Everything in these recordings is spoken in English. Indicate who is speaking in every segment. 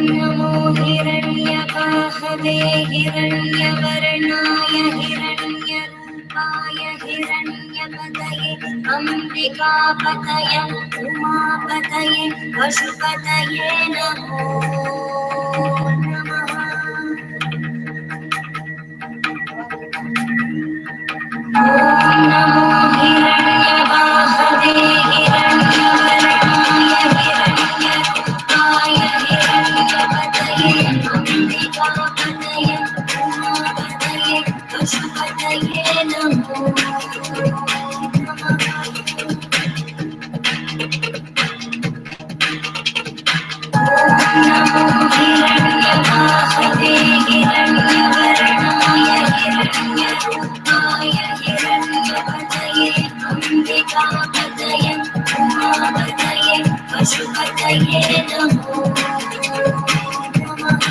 Speaker 1: नमो हिरण्यकाहवे हिरण्यवर्णाय हिरण्यरूपाय हिरण्यपतये अम्बिकापतये उमापतये पशुपतये नमो नमः। ॐ नमो हिरण्यवाहवे हिरण्यवर्णाय हिरण्यरूपाय हिरण्यपतये अम्बिकापतये उमापतये पशुपतये नमो नमः। ॐ नमो हिरण्यवाहवे हिरण्यवर्णाय हिरण्यरूपाय हिरण्यपतये अम्बिकापतये उमापतये पशुपतये नमो नमः।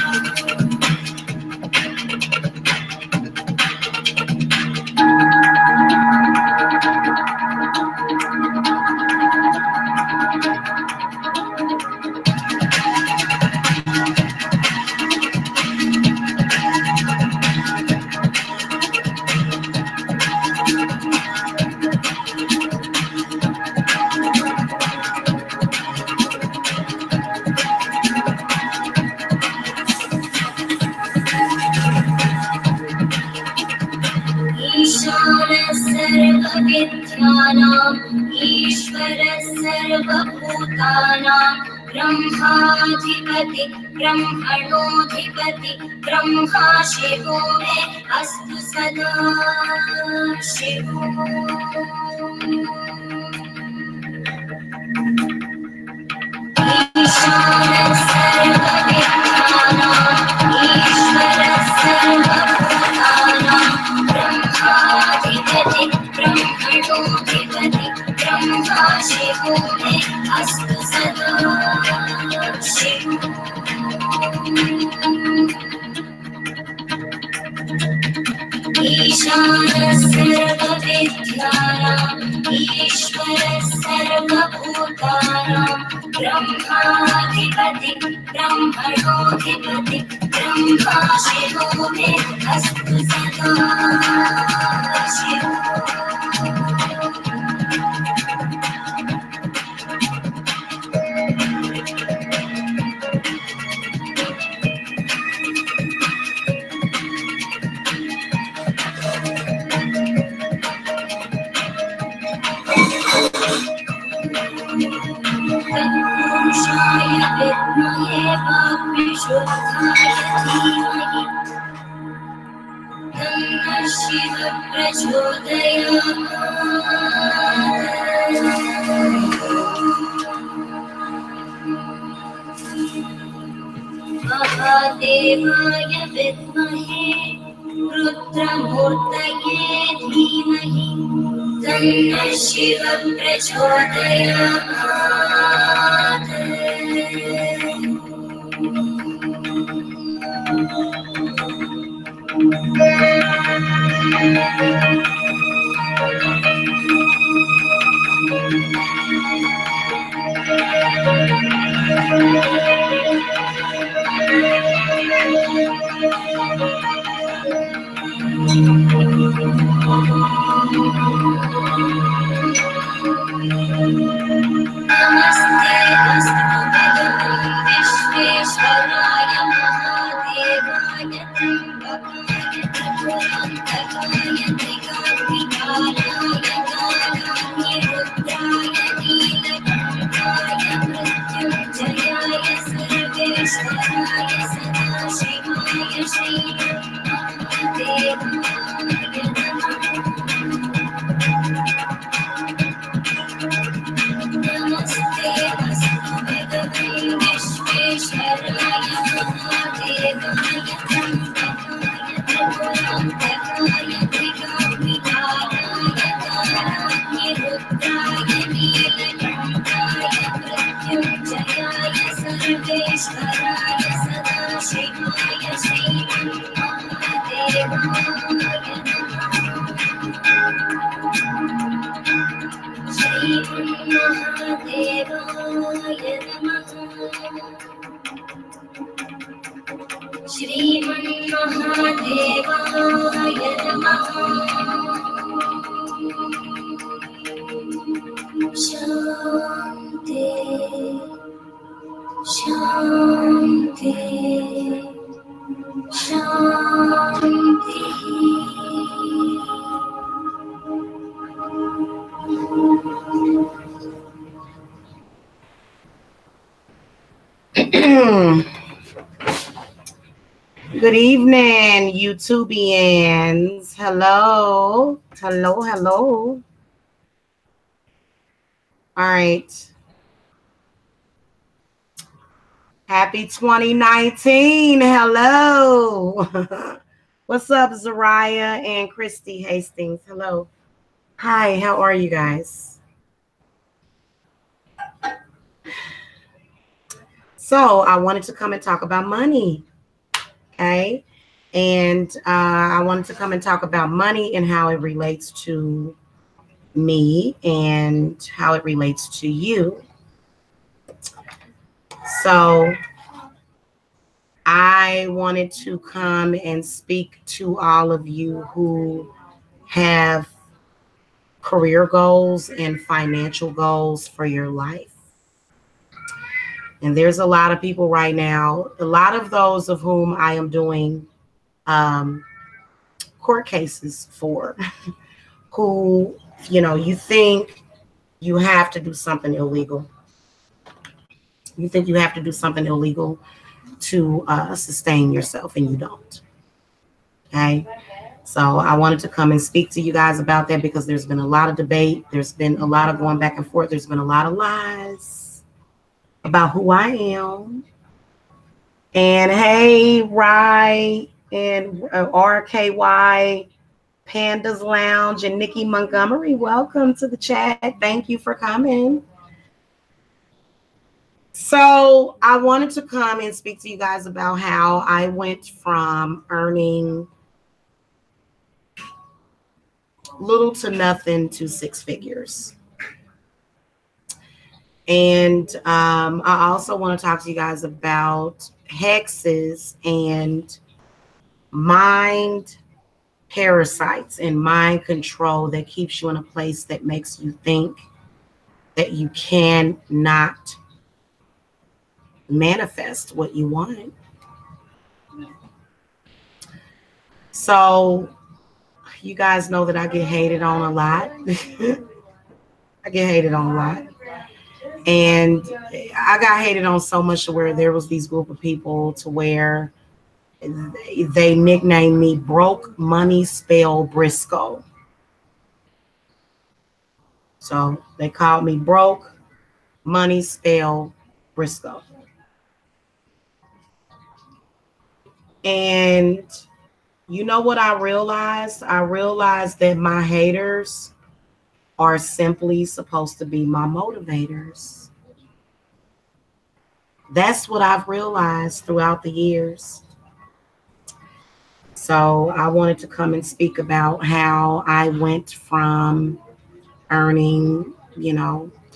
Speaker 1: ईशानः सर्वविद्यानाम् ईश्वरः सर्वभूतानां ब्रह्माधिपति ब्रह्मणोऽधिपति ब्रह्मा शिवो मे अस्तु सदा शिवो। ईशानः सर्वविद्यानाम् ईश्वरः सर्वभूतानां ब्रह्माधिपति ब्रह्मणोऽधिपति ब्रह्मा शिवो मे अस्तु सदा शिवो। ईशानः सर्वविद्यानाम् ईश्वरः सर्वभूतानां ब्रह्माधिपति ब्रह्मणोऽधिपति ब्रह्मा शिवो मे अस्तु सदा शिवो। तत्पुरुषाय विद्महे वाग्विशुद्धाय धीमहि तन्नः शिवः प्रचोदयात्। महादेवाय विद्महे रुद्रमूर्तये धीमहि तन्नः शिवः प्रचोदयात्। नमस्ते अस्तु भगवन् विश्वेश्वराय महादेवाय त्र्यम्बकाय त्रिपुरान्तकाय त्रिकाग्निकालाय कालाग्निरुद्राय नीलकण्ठाय मृत्युञ्जयाय सर्वेश्वराय सदाशिवाय श्रीमहादेवाय नमः। नमस्ते अस्तु भगवन् विश्वेश्वराय महादेवाय त्र्यम्बकाय त्रिपुरान्तकाय त्रिकाग्निकालाय कालाग्निरुद्राय नीलकण्ठाय मृत्युञ्जयाय सर्वेश्वराय सदाशिवाय श्रीमन्महादेवाय श्रीमन्महादेवाय नमः। श्रीमन्महादेवाय नमः शान्ति शान्ति शान्ति
Speaker 2: Good evening, YouTubians. Hello. Hello, hello. All right. Happy 2019. Hello. What's up, Zariah and Christy Hastings? Hello. Hi, how are you guys? So I wanted to come and talk about money. Okay. And I wanted to come and talk about money and how it relates to me and how it relates to you. So I wanted to come and speak to all of you who have career goals and financial goals for your life. And there's a lot of people right now, a lot of those of whom I am doing court cases for, who, you think you have to do something illegal. You think you have to do something illegal to sustain yourself, and you don't. Okay. So I wanted to come and speak to you guys about that because there's been a lot of debate. There's been a lot of going back and forth. There's been a lot of lies about who I am. And hey, Rye and RKY, Pandas Lounge, and Nikki Montgomery, welcome to the chat. Thank you for coming. So I wanted to come and speak to you guys about how I went from earning little to nothing to six figures. And I also want to talk to you guys about hexes and mind parasites and mind control that keeps you in a place that makes you think that you cannot manifest what you want. So you guys know that I get hated on a lot. I get hated on a lot. And I got hated on so much to where there was these group of people to where they nicknamed me Broke Money Spell Briscoe. So they called me Broke Money Spell Briscoe. And you know what I realized? I realized that my haters are simply supposed to be my motivators. That's what I've realized throughout the years. So I wanted to come and speak about how I went from earning,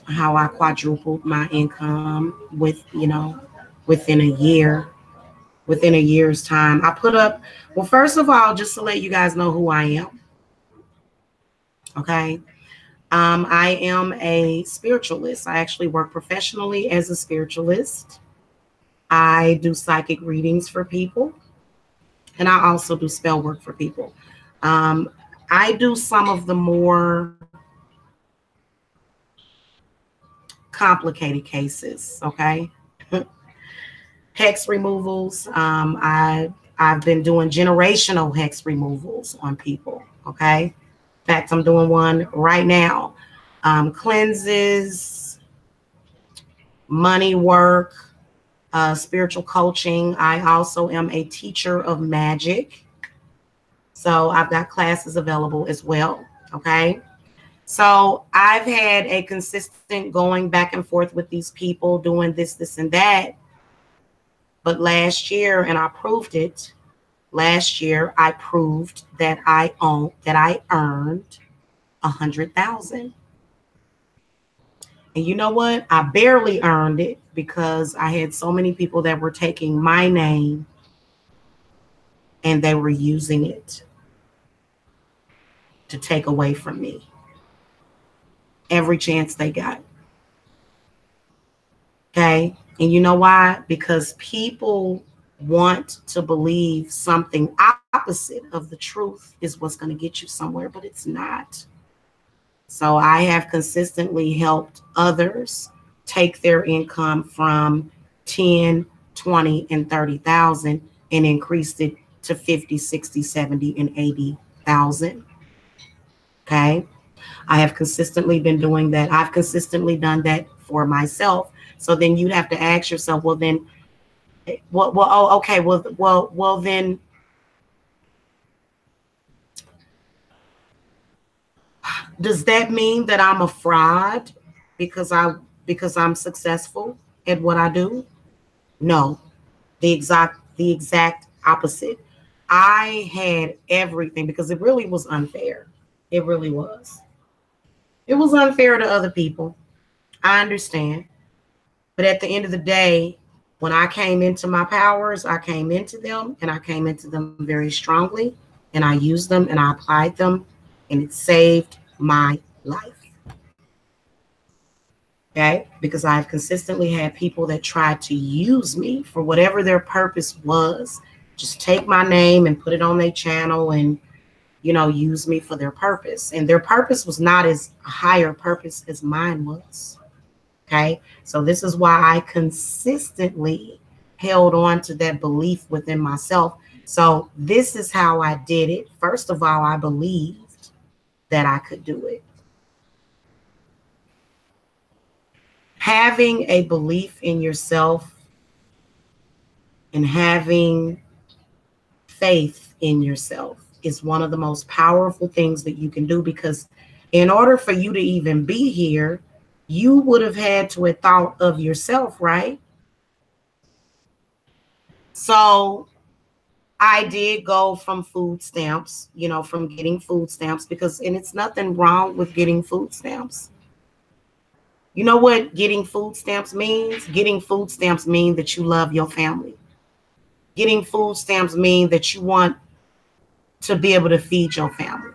Speaker 2: how I quadrupled my income within a year. Within a year's time, I put up, well, first of all, just to let you guys know who I am. Okay. I am a spiritualist. I actually work professionally as a spiritualist. I do psychic readings for people, and I also do spell work for people. I do some of the more complicated cases, okay? Hex removals. I've been doing generational hex removals on people, okay? In fact, I'm doing one right now. Cleanses, money work, spiritual coaching. I also am a teacher of magic. So I've got classes available as well, okay? So I've had a consistent going back and forth with these people doing this, and that. But last year, and I proved it, last year I proved that I earned $100,000. And you know what? I barely earned it because I had so many people that were taking my name and they were using it to take away from me every chance they got. Okay. And you know why? Because people want to believe something opposite of the truth is what's going to get you somewhere, but it's not. So I have consistently helped others take their income from 10, 20, and 30,000 and increased it to 50, 60, 70, and 80,000. Okay. I have consistently been doing that. I've consistently done that for myself. So then you'd have to ask yourself, well, then, oh, okay, then, does that mean that I'm a fraud because I'm successful at what I do? No, the exact opposite. I had everything because it really was unfair. It really was. It was unfair to other people. I understand. But at the end of the day, when I came into my powers, I came into them and I came into them very strongly and I used them and I applied them and it saved my life. Okay? Because I've consistently had people that tried to use me for whatever their purpose was. Just take my name and put it on their channel and, use me for their purpose. And their purpose was not as a higher purpose as mine was. Okay. So this is why I consistently held on to that belief within myself. So this is how I did it. First of all, I believed that I could do it. Having a belief in yourself and having faith in yourself is one of the most powerful things that you can do, because in order for you to even be here, you would have had to have thought of yourself, right? So I did go from food stamps, from getting food stamps, and it's nothing wrong with getting food stamps. You know what getting food stamps means? Getting food stamps mean that you love your family. Getting food stamps mean that you want to be able to feed your family.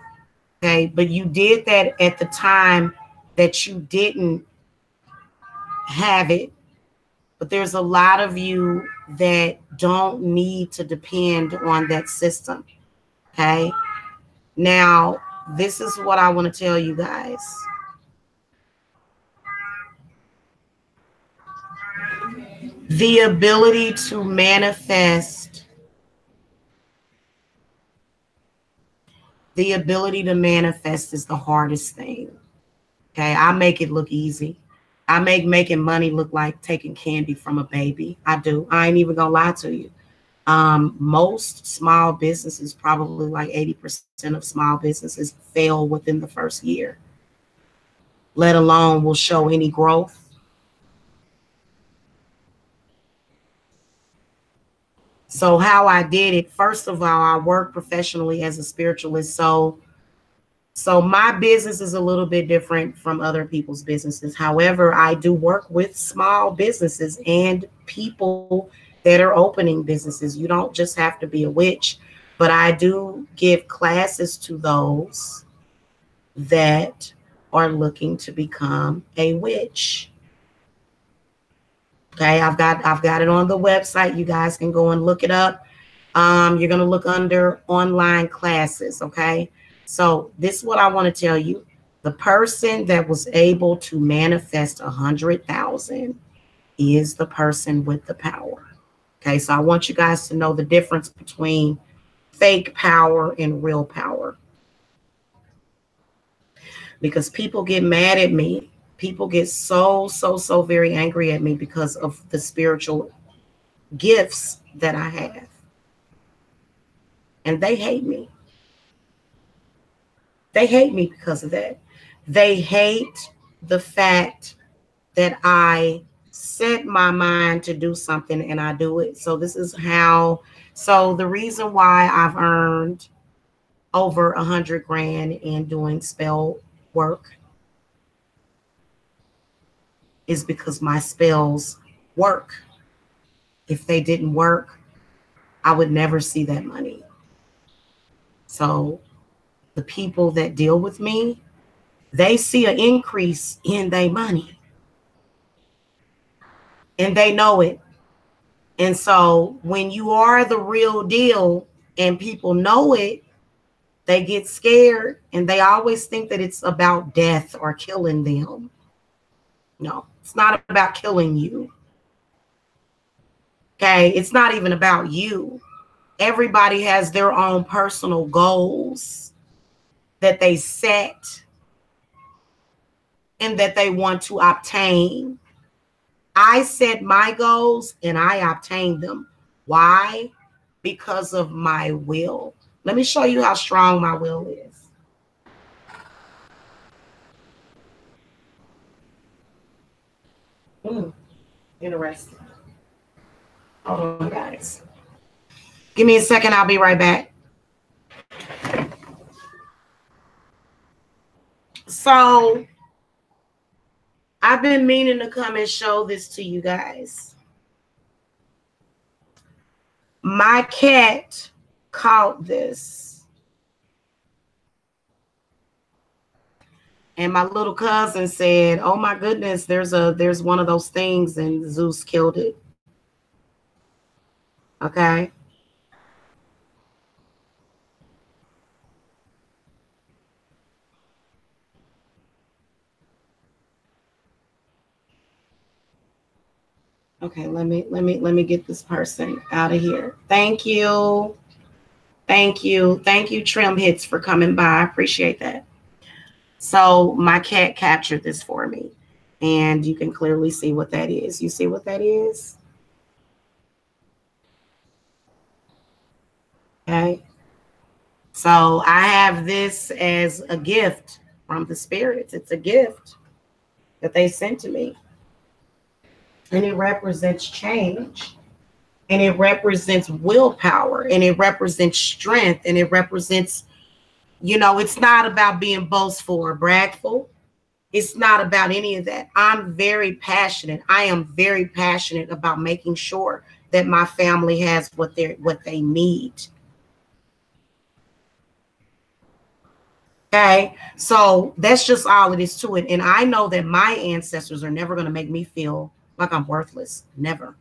Speaker 2: Okay. But you did that at the time that you didn't have it. But there's a lot of you that don't need to depend on that system. Okay. Now, this is what I want to tell you guys. The ability to manifest, is the hardest thing. Okay. I make it look easy. I make making money look like taking candy from a baby. I do. I ain't even gonna lie to you. Most small businesses, probably like 80% of small businesses, fail within the first year, let alone will show any growth. So how I did it, first of all, I work professionally as a spiritualist. So my business is a little bit different from other people's businesses. However, I do work with small businesses and people that are opening businesses. You don't just have to be a witch, but I do give classes to those that are looking to become a witch. Okay, I've got it on the website. You guys can go and look it up. You're going to look under online classes. Okay. So this is what I want to tell you. The person that was able to manifest 100,000 is the person with the power. Okay. So I want you guys to know the difference between fake power and real power, because people get mad at me. People get so very angry at me because of the spiritual gifts that I have. And they hate me. They hate me because of that. They hate the fact that I set my mind to do something and I do it. So this is how, so the reason why I've earned over 100 grand in doing spell work is because my spells work. If they didn't work, I would never see that money. So the people that deal with me, they see an increase in their money and they know it. And so when you are the real deal and people know it, they get scared and they always think that it's about death or killing them. No, it's not about killing you. Okay, it's not even about you. Everybody has their own personal goals that they set and that they want to obtain. I set my goals and I obtained them. Why? Because of my will. Let me show you how strong my will is. Interesting. Hold on, guys. Give me a second. I'll be right back. So I've been meaning to come and show this to you guys. My cat caught this. And my little cousin said, "Oh my goodness, there's one of those things and Zeus killed it." Okay. Okay, let me get this person out of here. Thank you. Thank you. Thank you, Trim Hits, for coming by. I appreciate that. So my cat captured this for me. And you can clearly see what that is. You see what that is? Okay. So I have this as a gift from the spirits. It's a gift that they sent to me. And it represents change. And it represents willpower. And it represents strength. And it represents, you know, it's not about being boastful or bragful. It's not about any of that. I'm very passionate. I am very passionate about making sure that my family has what they need. Okay, so that's just all it is to it. And I know that my ancestors are never going to make me feel like I'm worthless. Never.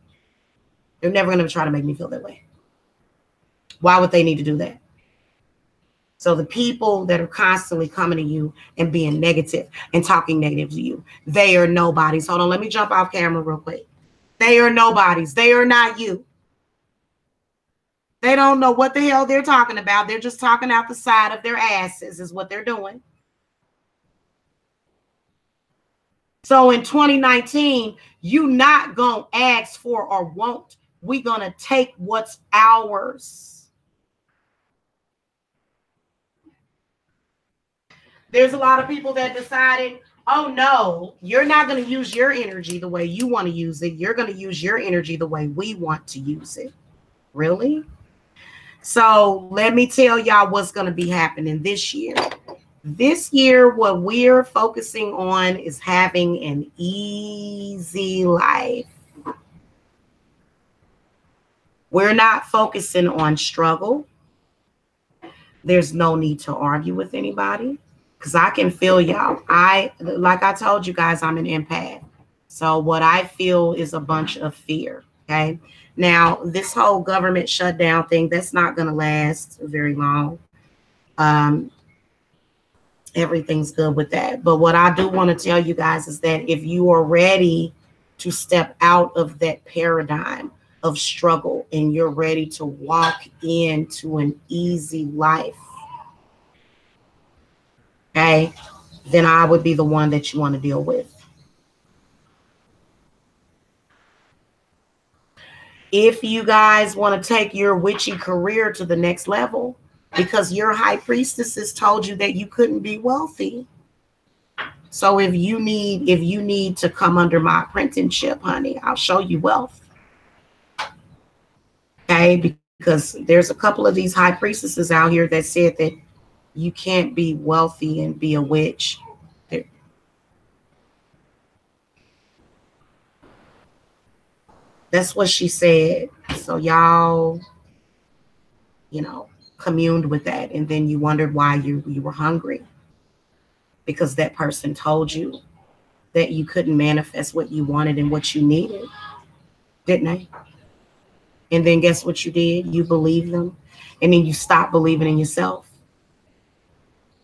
Speaker 2: They're never going to try to make me feel that way. Why would they need to do that? So the people that are constantly coming to you and being negative and talking negative to you, they are nobodies. Hold on, let me jump off camera real quick. They are nobodies. They are not you. They don't know what the hell they're talking about. They're just talking out the side of their asses is what they're doing. So in 2019, you not going to ask for or want. We going to take what's ours. There's a lot of people that decided, oh no, you're not going to use your energy the way you want to use it. You're going to use your energy the way we want to use it. Really? So let me tell y'all what's going to be happening this year. This year, what we're focusing on is having an easy life. We're not focusing on struggle. There's no need to argue with anybody because I can feel y'all. Like I told you guys, I'm an empath. So what I feel is a bunch of fear. Okay. Now, this whole government shutdown thing, that's not going to last very long. Everything's good with that. But what I do want to tell you guys is that if you are ready to step out of that paradigm of struggle and you're ready to walk into an easy life, okay, then I would be the one that you want to deal with. If you guys want to take your witchy career to the next level, because your high priestesses told you that you couldn't be wealthy. So if you need to come under my apprenticeship, honey, I'll show you wealth. Okay, because there's a couple of these high priestesses out here that said that you can't be wealthy and be a witch. That's what she said. So y'all, you know, communed with that, and then you wondered why you were hungry, because that person told you that you couldn't manifest what you wanted and what you needed, didn't they? And then guess what you did? You believed them, and then you stopped believing in yourself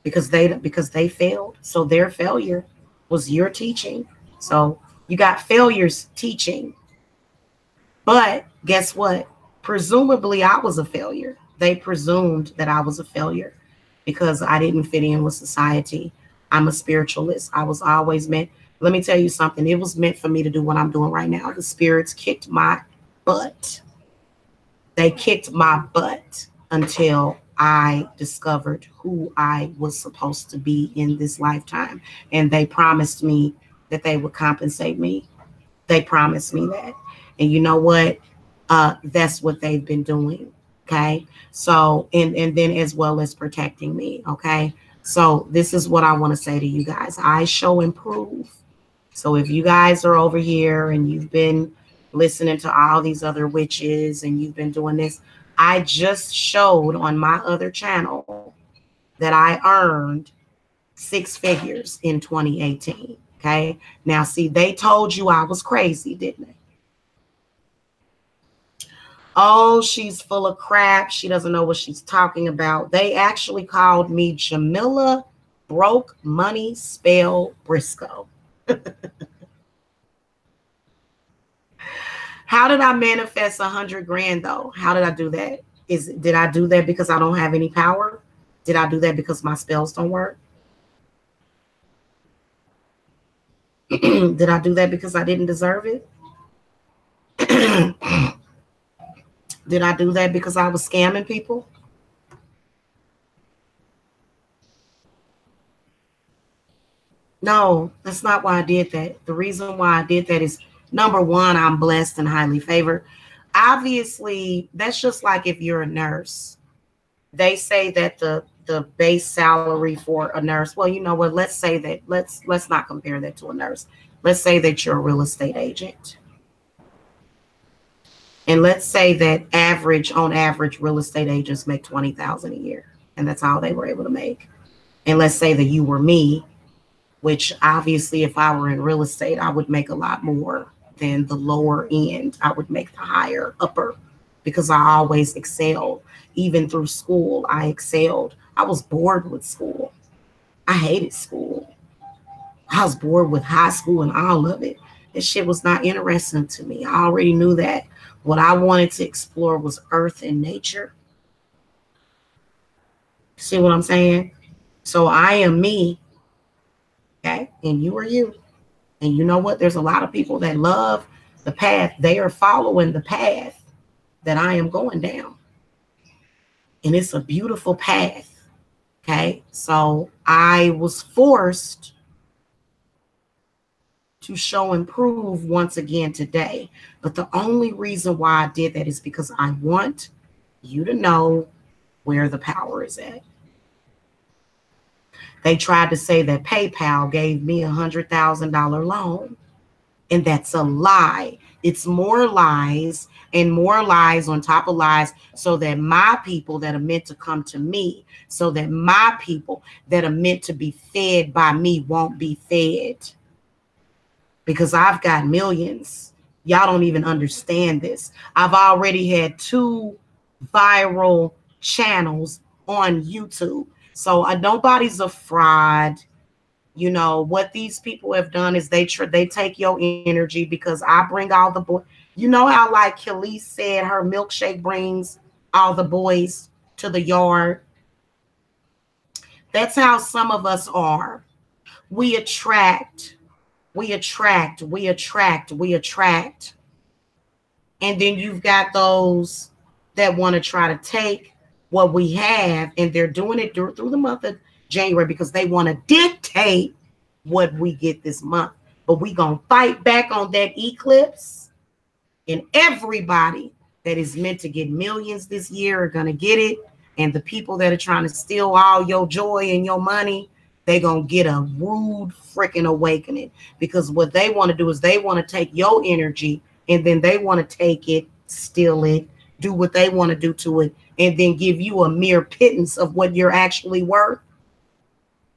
Speaker 2: because they failed. So their failure was your teaching. So you got failures teaching. But guess what? Presumably I was a failure. They presumed that I was a failure because I didn't fit in with society. I'm a spiritualist. I was always meant, let me tell you something. It was meant for me to do what I'm doing right now. The spirits kicked my butt. They kicked my butt until I discovered who I was supposed to be in this lifetime. And they promised me that they would compensate me. They promised me that. And you know what? That's what they've been doing. Okay. So, and then as well as protecting me. Okay. So this is what I want to say to you guys. I show and prove. So if you guys are over here and you've been listening to all these other witches and you've been doing this, I just showed on my other channel that I earned 6 figures in 2018. Okay. Now, see, they told you I was crazy, didn't they? Oh, she's full of crap. She doesn't know what she's talking about. They actually called me Jamila Broke Money Spell Briscoe. How did I manifest 100 grand though? How did I do that? Did I do that because I don't have any power? Did I do that because my spells don't work? Did I do that because I didn't deserve it? Did I do that because I was scamming people? No, that's not why I did that. The reason why I did that is, number one, I'm blessed and highly favored. Obviously, that's just like if you're a nurse. They say that the base salary for a nurse, well, you know what, let's say that, let's not compare that to a nurse. Let's say that you're a real estate agent. And let's say that on average, real estate agents make $20,000 a year. And that's all they were able to make. And let's say that you were me, which obviously if I were in real estate, I would make a lot more than the lower end. I would make the higher upper because I always excelled. Even through school, I excelled. I was bored with school. I hated school. I was bored with high school and all of it. This shit was not interesting to me. I already knew that. What I wanted to explore was earth and nature. See what I'm saying? So I am me. Okay. And you are you. And you know what? There's a lot of people that love the path. They are following the path that I am going down. And it's a beautiful path. Okay. So I was forced to show and prove once again today. But the only reason why I did that is because I want you to know where the power is at. They tried to say that PayPal gave me $100,000 loan. And that's a lie. It's more lies and more lies on top of lies, so that my people that are meant to come to me, so that my people that are meant to be fed by me won't be fed. Because I've got millions. Y'all don't even understand this. I've already had 2 viral channels on YouTube. So nobody's a fraud. You know, what these people have done is they take your energy, because I bring all the boys. You know how, like Khalees said, her milkshake brings all the boys to the yard. That's how some of us are. We attract. We attract, we attract, we attract. And then you've got those that want to try to take what we have, and they're doing it through the month of January because they want to dictate what we get this month. But we going to fight back on that eclipse, and everybody that is meant to get millions this year are going to get it. And the people that are trying to steal all your joy and your money, they're going to get a rude freaking awakening, because what they want to do is they want to take your energy, and then they want to take it, steal it, do what they want to do to it, and then give you a mere pittance of what you're actually worth.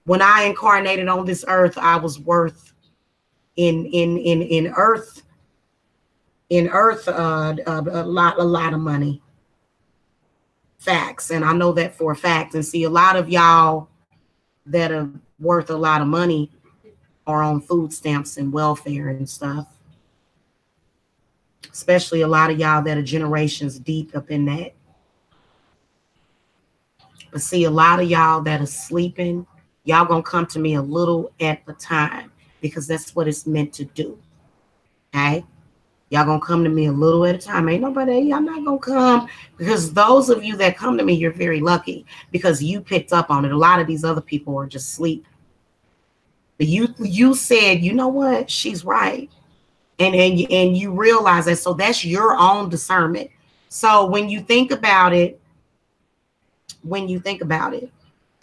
Speaker 2: When I incarnated on this earth, I was worth in earth a lot of money. Facts. And I know that for a fact. And see, a lot of y'all that are worth a lot of money are on food stamps and welfare and stuff. Especially a lot of y'all that are generations deep up in that. But see, a lot of y'all that are sleeping, y'all gonna come to me a little at a time, because that's what it's meant to do. Okay? Y'all gonna come to me a little at a time. Ain't nobody, y'all not gonna come, because those of you that come to me, you're very lucky because you picked up on it. A lot of these other people are just asleep. But you said, you know what, she's right. And you realize that. So that's your own discernment. So when you think about it,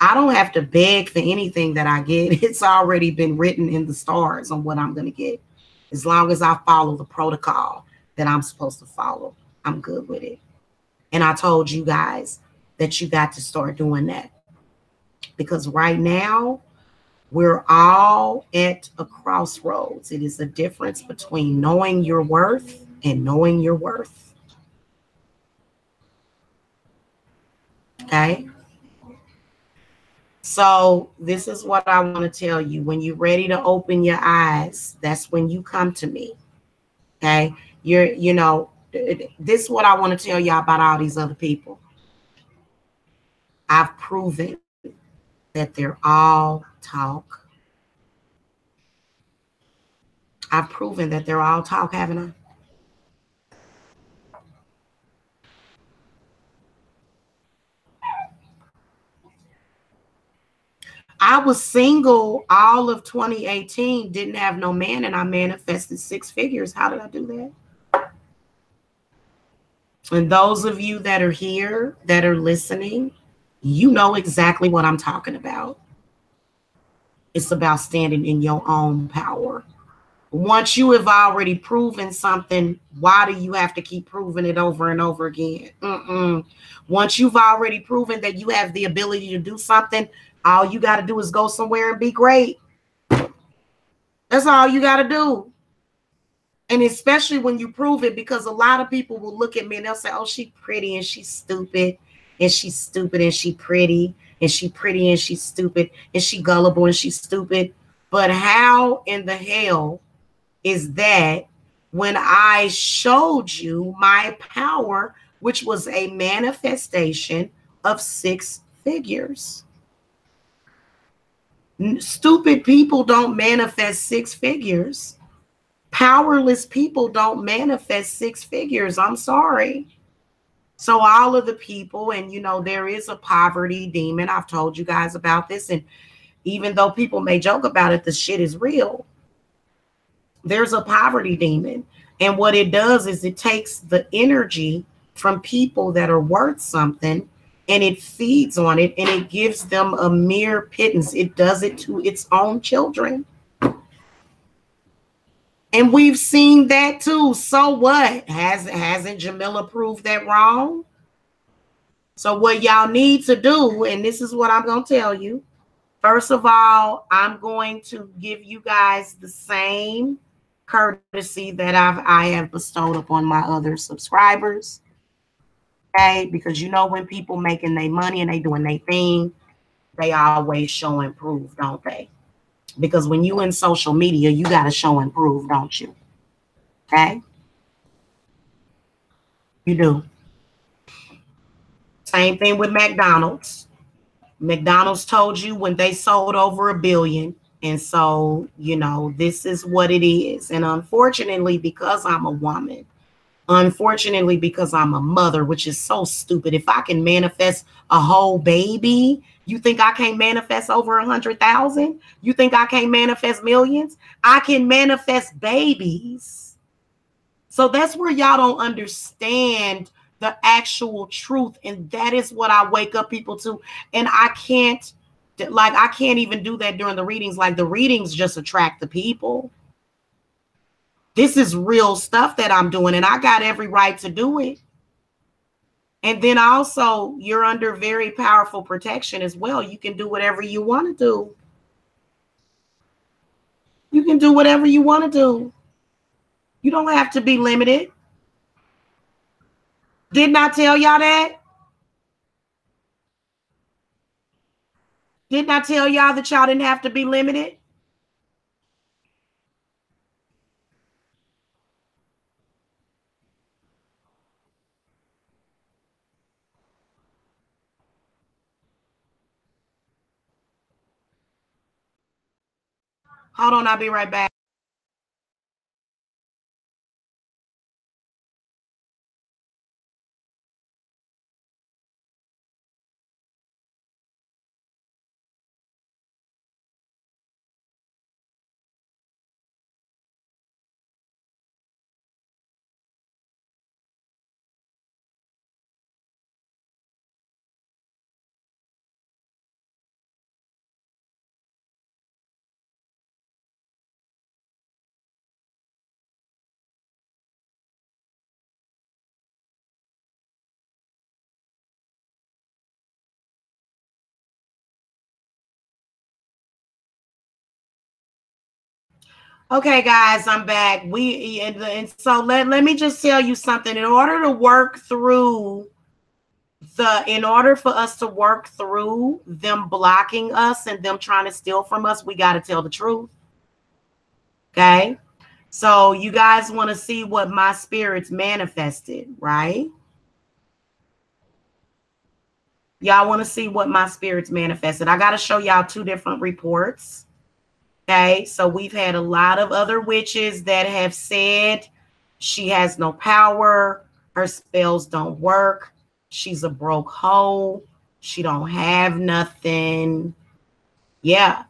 Speaker 2: I don't have to beg for anything that I get. It's already been written in the stars on what I'm going to get. As long as I follow the protocol that I'm supposed to follow, I'm good with it. And I told you guys that you got to start doing that. Because right now, we're all at a crossroads. It is a difference between knowing your worth and knowing your worth. Okay? So this is what I want to tell you. When you're ready to open your eyes, that's when you come to me. Okay? This is what I want to tell y'all about all these other people. I've proven that they're all talk. I've proven that they're all talk, haven't I? I was single all of 2018, didn't have no man, and I manifested 6 figures. How did I do that? And those of you that are here, that are listening, you know exactly what I'm talking about. It's about standing in your own power. Once you have already proven something, why do you have to keep proving it over and over again? Once you've already proven that you have the ability to do something, all you got to do is go somewhere and be great. That's all you got to do. And especially when you prove it, because a lot of people will look at me and they'll say, oh, she's pretty and she's stupid, and she's stupid and she's pretty, and she's pretty and she's stupid, and she's gullible and she's stupid. But how in the hell is that when I showed you my power, which was a manifestation of 6 figures? Stupid people don't manifest 6 figures. Powerless people don't manifest 6 figures. I'm sorry. So all of the people, and there is a poverty demon. I've told you guys about this. And even though people may joke about it, the shit is real. There's a poverty demon. And what it does is it takes the energy from people that are worth something, and it feeds on it, and it gives them a mere pittance. It does it to its own children. And we've seen that too. So what? Hasn't Jamila proved that wrong? So what y'all need to do, and this is what I'm going to tell you. First of all, I'm going to give you guys the same courtesy that I have bestowed upon my other subscribers. Okay, because when people making their money and they doing their thing, they always show and prove, don't they? Because when you in social media, you got to show and prove, don't you? Okay? You do. Same thing with McDonald's. McDonald's told you when they sold over $1 billion. And so, this is what it is. And unfortunately, because I'm a woman, unfortunately, because I'm a mother, which is so stupid. If I can manifest a whole baby, you think I can't manifest over 100,000? You think I can't manifest millions? I can manifest babies. So that's where y'all don't understand the actual truth. And that is what I wake up people to. And I can't even do that during the readings. Like, the readings just attract the people. This is real stuff that I'm doing, and I got every right to do it. And then also, you're under very powerful protection as well. You can do whatever you want to do. You can do whatever you want to do. You don't have to be limited. Didn't I tell y'all that? Didn't I tell y'all that y'all didn't have to be limited? Hold on, I'll be right back. Okay, guys, I'm back. And so let me just tell you something. In order for us to work through them blocking us and them trying to steal from us, we got to tell the truth. Okay? So you guys want to see what my spirits manifested, right? Y'all want to see what my spirits manifested. I got to show y'all two different reports. Okay, so we've had a lot of other witches that have said she has no power, her spells don't work, she's a broke hoe, she don't have nothing. Yeah,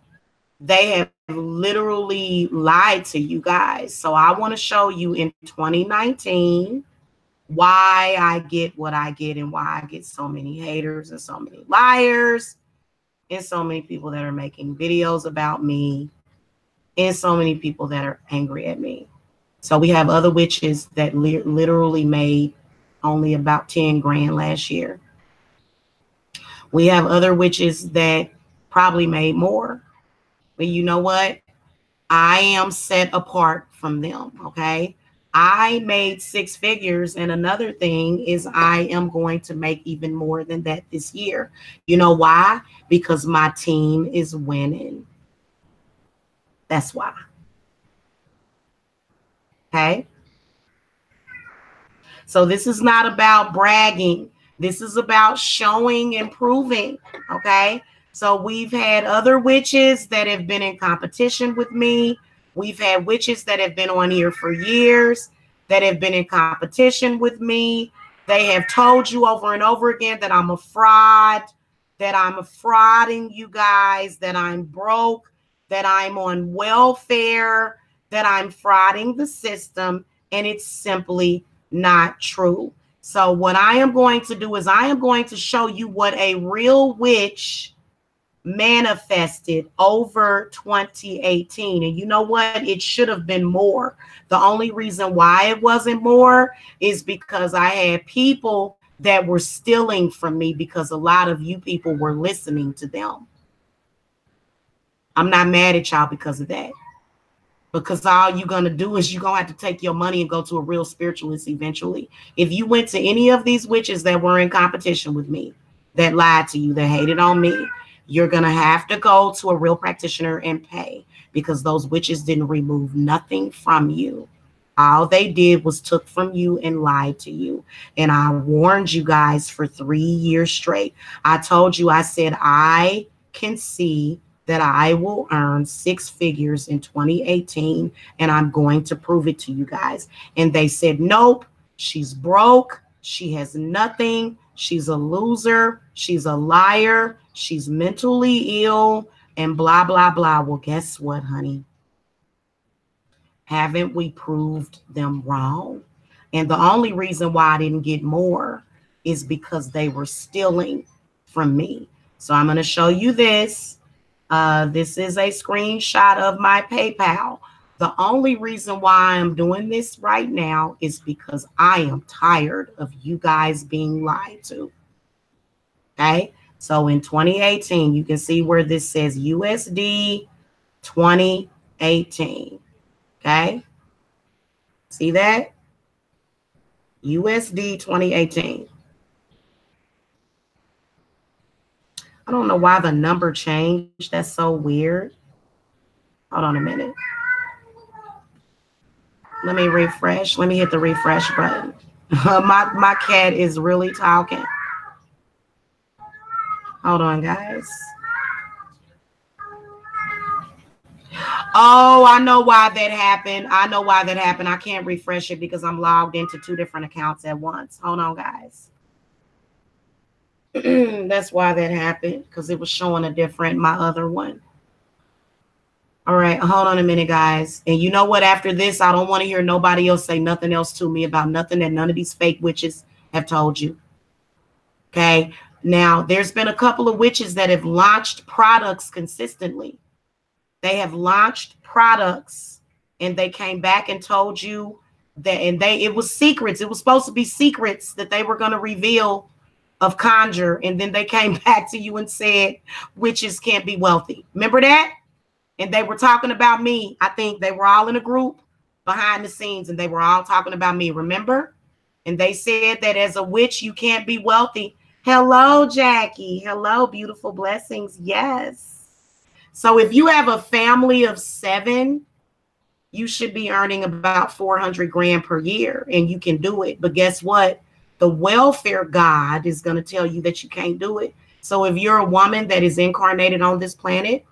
Speaker 2: they have literally lied to you guys. So I want to show you in 2019 why I get what I get and why I get so many haters and so many liars and so many people that are making videos about me and so many people that are angry at me. So we have other witches that literally made only about 10 grand last year. We have other witches that probably made more. But you know what? I am set apart from them, okay? I made 6 figures, and another thing is I am going to make even more than that this year. You know why? Because my team is winning. That's why. Okay? So this is not about bragging. This is about showing and proving, okay? So we've had other witches that have been in competition with me. We've had witches that have been on here for years that have been in competition with me. They have told you over and over again that I'm a fraud, that I'm frauding you guys, that I'm broke, that I'm on welfare, that I'm frauding the system, and it's simply not true. So what I am going to do is I am going to show you what a real witch manifested over 2018. And you know what? It should have been more. The only reason why it wasn't more is because I had people that were stealing from me because a lot of you people were listening to them. I'm not mad at y'all because of that. Because all you're going to do is you're going to have to take your money and go to a real spiritualist eventually. If you went to any of these witches that were in competition with me, that lied to you, that hated on me, you're going to have to go to a real practitioner and pay, because those witches didn't remove nothing from you. All they did was took from you and lied to you. And I warned you guys for 3 years straight. I told you, I said, I can see that I will earn 6 figures in 2018, and I'm going to prove it to you guys. And they said, nope, she's broke. She has nothing. She's a loser. She's a liar. She's mentally ill and blah, blah, blah. Well, guess what, honey? Haven't we proved them wrong? And the only reason why I didn't get more is because they were stealing from me. So I'm going to show you this. This is a screenshot of my PayPal. The only reason why I'm doing this right now is because I am tired of you guys being lied to. Okay. So in 2018, you can see where this says USD 2018. Okay. See that? USD 2018. I don't know why the number changed. That's so weird. Hold on a minute. Let me refresh. Let me hit the refresh button. my cat is really talking. Hold on, guys. Oh, I know why that happened. I know why that happened. I can't refresh it because I'm logged into 2 different accounts at once. Hold on, guys. That's why that happened, because it was showing a different, my other one. All right, hold on a minute, guys. And you know what? After this, I don't want to hear nobody else say nothing else to me about nothing that none of these fake witches have told you. Okay. Now, there's been a couple of witches that have launched products consistently. They have launched products and they came back and told you that, and it was secrets. It was supposed to be secrets that they were going to reveal of Conjure. And then they came back to you and said, witches can't be wealthy. Remember that? And they were talking about me. I think they were all in a group behind the scenes and they were all talking about me. Remember? And they said that as a witch, you can't be wealthy. Hello, Jackie. Hello, beautiful blessings. Yes. So if you have a family of 7, you should be earning about 400 grand per year and you can do it. But guess what? The welfare God is going to tell you that you can't do it. So if you're a woman that is incarnated on this planet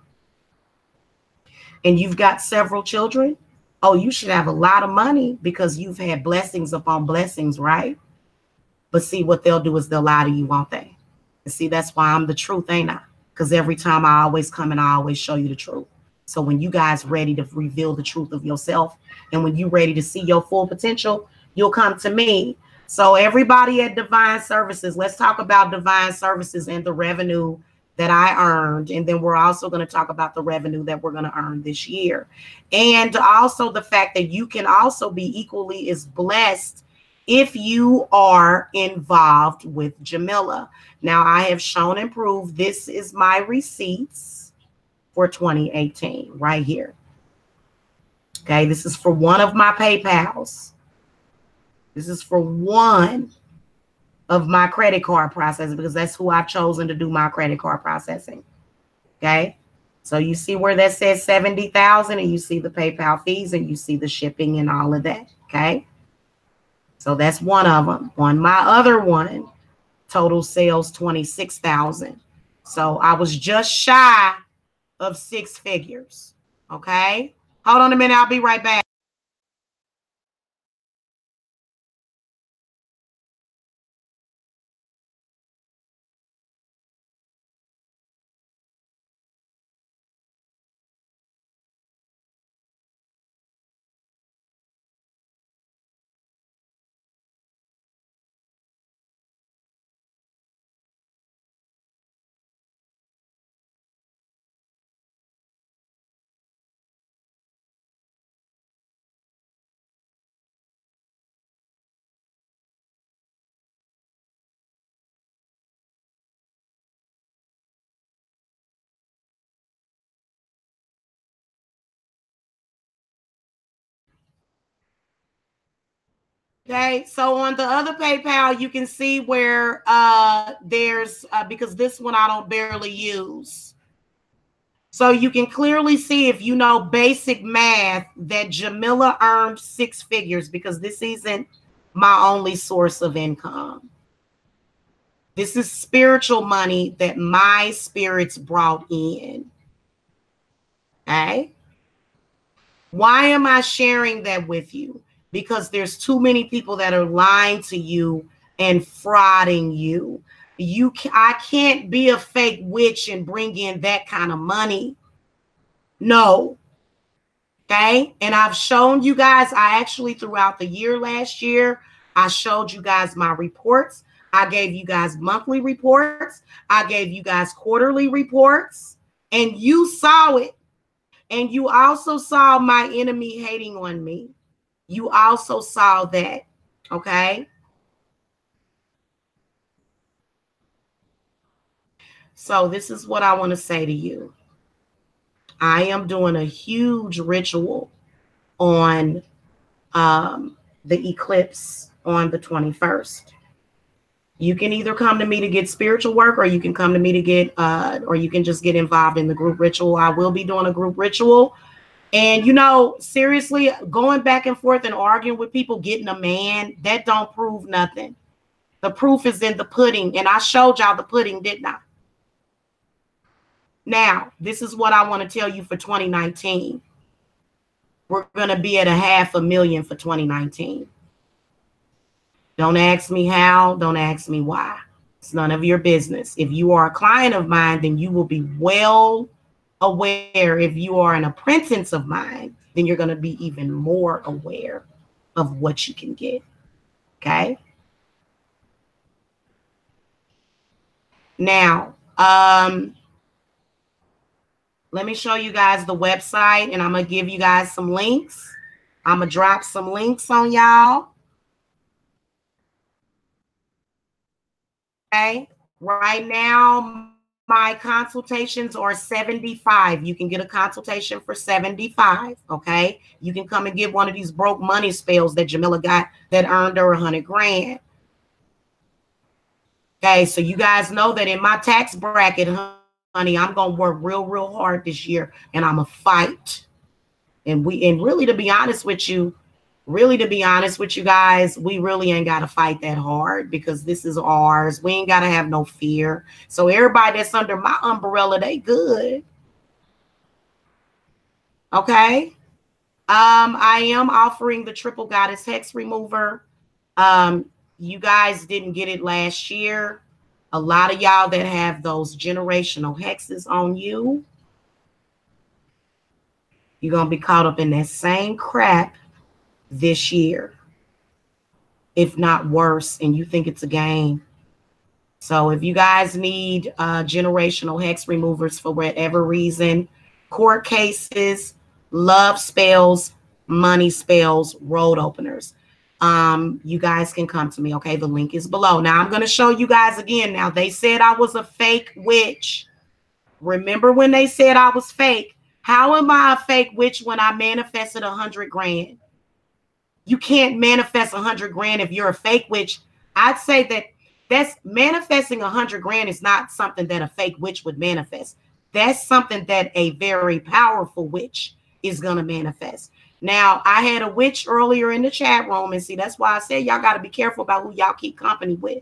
Speaker 2: and you've got several children, oh, you should have a lot of money because you've had blessings upon blessings, right? But see, what they'll do is they'll lie to you, won't they? And see, that's why I'm the truth, ain't I? Because every time I always come and I always show you the truth. So when you guys ready to reveal the truth of yourself and when you're ready to see your full potential, you'll come to me. So everybody at Divine Services, let's talk about Divine Services and the revenue that I earned. And then we're also going to talk about the revenue that we're going to earn this year. And also the fact that you can also be equally as blessed if you are involved with Jamila. Now, I have shown and proved this is my receipts for 2018 right here. Okay, this is for one of my PayPals. This is for one of my credit card processing because that's who I've chosen to do my credit card processing. Okay, so you see where that says 70,000 and you see the PayPal fees and you see the shipping and all of that. Okay, so that's one of them. On my other one, total sales 26,000. So I was just shy of 6 figures. Okay, hold on a minute. I'll be right back. Okay, so on the other PayPal, you can see where there's, because this one I don't barely use. So you can clearly see, if you know basic math, that Jamila earned 6 figures because this isn't my only source of income. This is spiritual money that my spirits brought in. Okay. Why am I sharing that with you? Because there's too many people that are lying to you and frauding you. I can't be a fake witch and bring in that kind of money. No. Okay. And I've shown you guys, I actually throughout the year last year, I showed you guys my reports. I gave you guys monthly reports. I gave you guys quarterly reports and you saw it. And you also saw my enemy hating on me. You also saw that, okay? So this is what I want to say to you. I am doing a huge ritual on the eclipse on the 21st. You can either come to me to get spiritual work, or you can come to me to get, or you can just get involved in the group ritual. I will be doing a group ritual. And, you know, seriously, going back and forth and arguing with people, getting a man, that don't prove nothing. The proof is in the pudding. And I showed y'all the pudding, didn't I? Now, this is what I want to tell you for 2019. We're going to be at 500,000 for 2019. Don't ask me how. Don't ask me why. It's none of your business. If you are a client of mine, then you will be well aware. If you are an apprentice of mine, then you're going to be even more aware of what you can get. Okay. Now, let me show you guys the website, and I'm going to give you guys some links. I'm going to drop some links on y'all. Okay. Right now, my consultations are $75. You can get a consultation for $75. Okay. You can come and get one of these broke money spells that Jamila got that earned her 100 grand. Okay. So you guys know that in my tax bracket, honey, I'm going to work real, real hard this year, and I'm going to fight. And really, to be honest with you, guys, we really ain't got to fight that hard, because this is ours. We ain't got to have no fear. So everybody that's under my umbrella, they good. Okay. I am offering the Triple Goddess Hex Remover. You guys didn't get it last year. A lot of y'all that have those generational hexes on you, you're going to be caught up in that same crap this year, if not worse, and you think it's a game. So if you guys need generational hex removers for whatever reason, court cases, love spells, money spells, road openers, you guys can come to me. Okay, the link is below. Now I'm going to show you guys again. Now, they said I was a fake witch. Remember when they said I was fake? How am I a fake witch when I manifested 100 grand? You can't manifest 100 grand if you're a fake witch. I'd say that's manifesting 100 grand is not something that a fake witch would manifest. That's something that a very powerful witch is going to manifest. Now, I had a witch earlier in the chat room, and see, that's why I said y'all got to be careful about who y'all keep company with.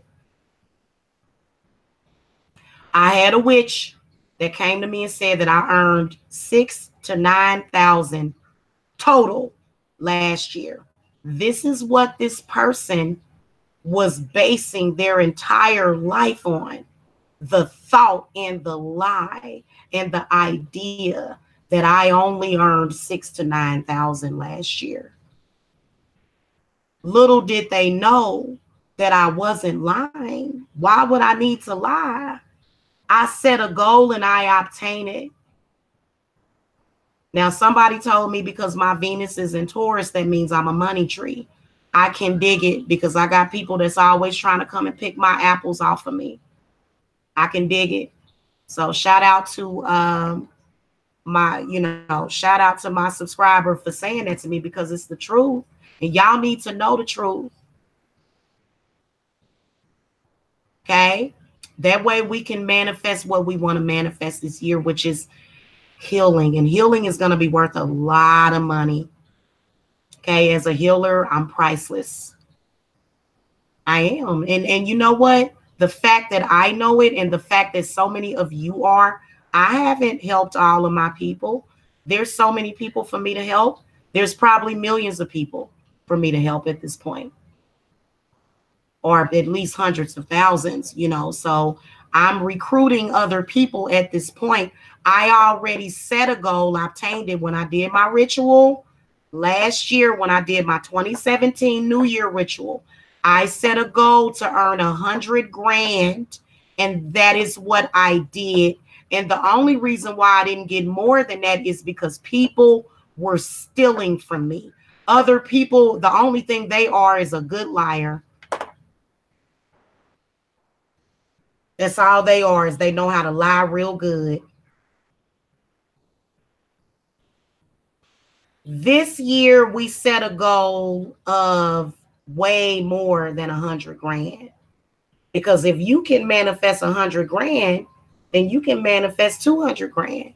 Speaker 2: I had a witch that came to me and said that I earned $6,000 to $9,000 total last year. This is what this person was basing their entire life on. The thought and the lie and the idea that I only earned $6,000 to $9,000 last year. Little did they know that I wasn't lying. Why would I need to lie? I set a goal and I obtained it. Now, somebody told me because my Venus is in Taurus, that means I'm a money tree. I can dig it because I got people that's always trying to come and pick my apples off of me. I can dig it. So shout out to shout out to my subscriber for saying that to me, because it's the truth. And y'all need to know the truth. Okay? That way we can manifest what we want to manifest this year, which is healing. And healing is going to be worth a lot of money. Okay, as a healer, I'm priceless. I am. And you know what? The fact that I know it, and the fact that so many of you are, I haven't helped all of my people. There's so many people for me to help. There's probably millions of people for me to help at this point, or at least hundreds of thousands, so I'm recruiting other people at this point. I already set a goal. I obtained it when I did my ritual last year. When I did my 2017 New Year ritual, I set a goal to earn 100 grand, and that is what I did. And the only reason why I didn't get more than that is because people were stealing from me. Other people, the only thing they are is a good liar. That's all they are, is they know how to lie real good. This year, we set a goal of way more than 100 grand. Because if you can manifest 100 grand, then you can manifest 200 grand.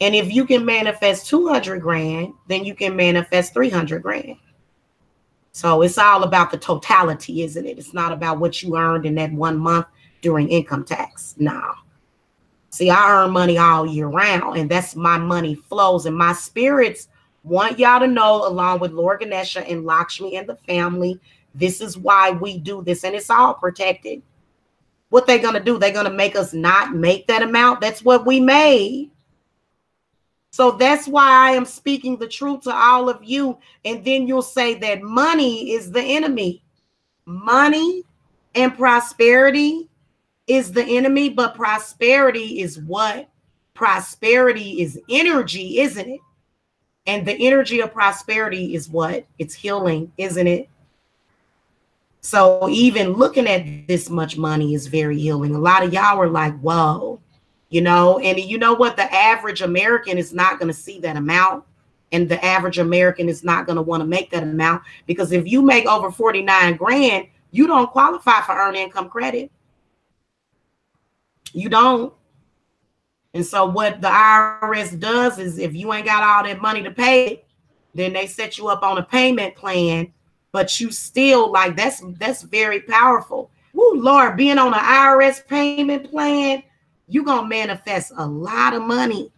Speaker 2: And if you can manifest 200 grand, then you can manifest 300 grand. So it's all about the totality, isn't it? It's not about what you earned in that 1 month during income tax. No. See, I earn money all year round, and that's my money flows. And my spirits want y'all to know, along with Lord Ganesha and Lakshmi and the family, this is why we do this, and it's all protected. What they're going to do, they're going to make us not make that amount. That's what we made. So that's why I am speaking the truth to all of you. And then you'll say that money is the enemy. Money and prosperity is the enemy, but prosperity is what? Prosperity is energy, isn't it? And the energy of prosperity is what? It's healing, isn't it? So even looking at this much money is very healing. A lot of y'all are like, whoa, you know, and you know what? The average American is not going to see that amount. And the average American is not going to want to make that amount, because if you make over 49 grand, you don't qualify for earned income credit. You don't. And so what the IRS does is, if you ain't got all that money to pay it, then they set you up on a payment plan. But you still, like, that's very powerful. Woo, Lord, being on an IRS payment plan, you're going to manifest a lot of money.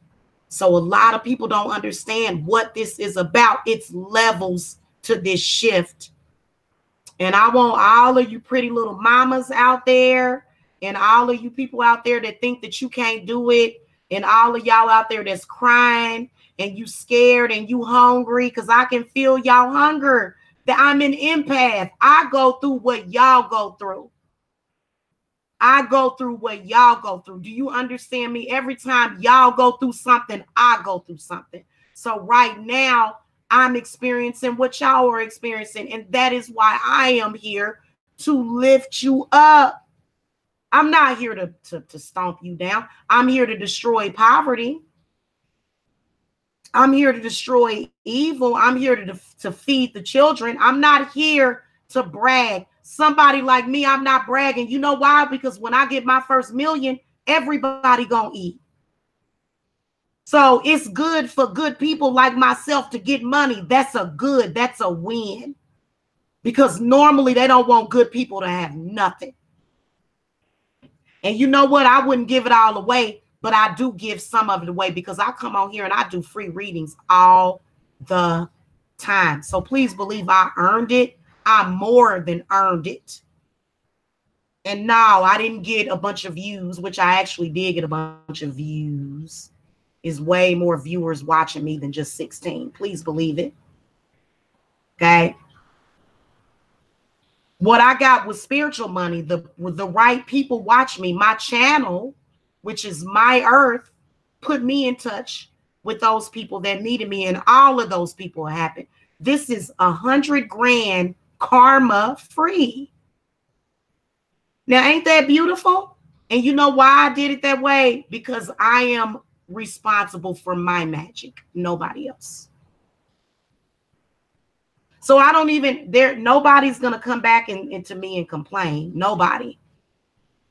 Speaker 2: So a lot of people don't understand what this is about. It's levels to this shift. And I want all of you pretty little mamas out there, and all of you people out there that think that you can't do it, and all of y'all out there that's crying and you scared and you hungry, because I can feel y'all hunger. That I'm an empath. I go through what y'all go through. I go through what y'all go through. Do you understand me? Every time y'all go through something, I go through something. So right now, I'm experiencing what y'all are experiencing. And that is why I am here to lift you up. I'm not here to stomp you down. I'm here to destroy poverty. I'm here to destroy evil. I'm here to feed the children. I'm not here to brag. Somebody like me, I'm not bragging. You know why? Because when I get my first million, everybody gonna eat. So it's good for good people like myself to get money. That's a win. Because normally they don't want good people to have nothing. And you know what? I wouldn't give it all away, but I do give some of it away, because I come on here and I do free readings all the time. So please believe I earned it. I more than earned it. And now I didn't get a bunch of views, which I actually did get a bunch of views. Is way more viewers watching me than just 16. Please believe it. Okay. What I got was spiritual money. The right people watch me. My channel, which is My Earth, put me in touch with those people that needed me, and all of those people happened. This is 100 grand karma free. Now, ain't that beautiful? And you know why I did it that way? Because I am responsible for my magic, nobody else. So I don't even, nobody's going to come back into me and complain. Nobody.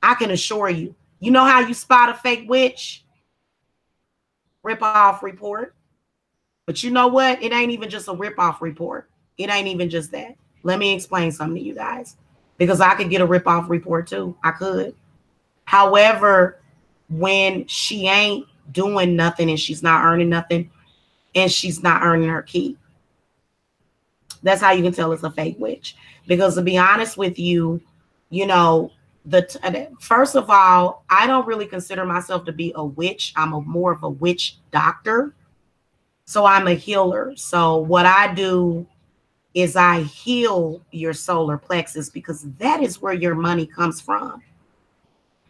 Speaker 2: I can assure you. You know how you spot a fake witch? Rip-off report. But you know what? It ain't even just a rip-off report. It ain't even just that. Let me explain something to you guys. Because I could get a rip-off report too. I could. However, when she ain't doing nothing and she's not earning nothing and she's not earning her keep, that's how you can tell it's a fake witch. Because to be honest with you, you know, first of all, I don't really consider myself to be a witch. I'm more of a witch doctor. So I'm a healer. So what I do is I heal your solar plexus, because that is where your money comes from.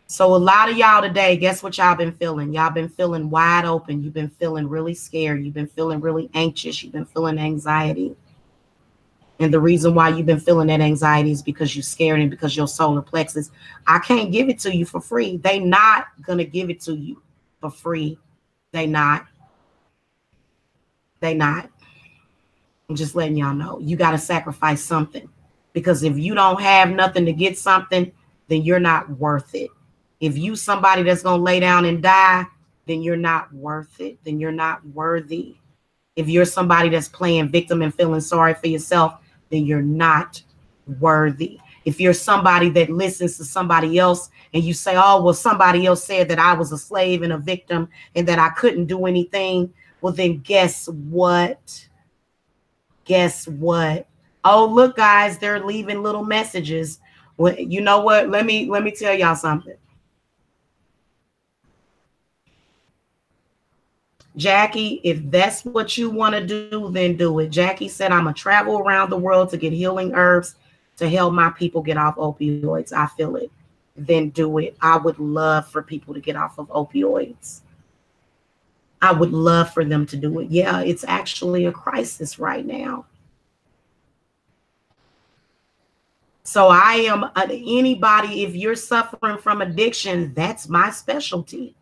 Speaker 2: So a lot of y'all today, guess what y'all been feeling? Y'all been feeling wide open. You've been feeling really scared. You've been feeling really anxious. You've been feeling anxiety. And the reason why you've been feeling that anxiety is because you're scared and because your solar plexus. I can't give it to you for free. They not going to give it to you for free. They not. They not. I'm just letting y'all know. You got to sacrifice something. Because if you don't have nothing to get something, then you're not worth it. If you somebody that's going to lay down and die, then you're not worth it. Then you're not worthy. If you're somebody that's playing victim and feeling sorry for yourself, then you're not worthy. If you're somebody that listens to somebody else and you say, oh, well, somebody else said that I was a slave and a victim and that I couldn't do anything, well, then guess what? Guess what? Oh, look, guys, they're leaving little messages. Well, you know what? Let me tell y'all something. Jackie, if that's what you want to do, then do it. Jackie said, I'm going to travel around the world to get healing herbs to help my people get off opioids. I feel it. Then do it. I would love for people to get off of opioids. I would love for them to do it. Yeah, it's actually a crisis right now. So I am anybody, if you're suffering from addiction, that's my specialty.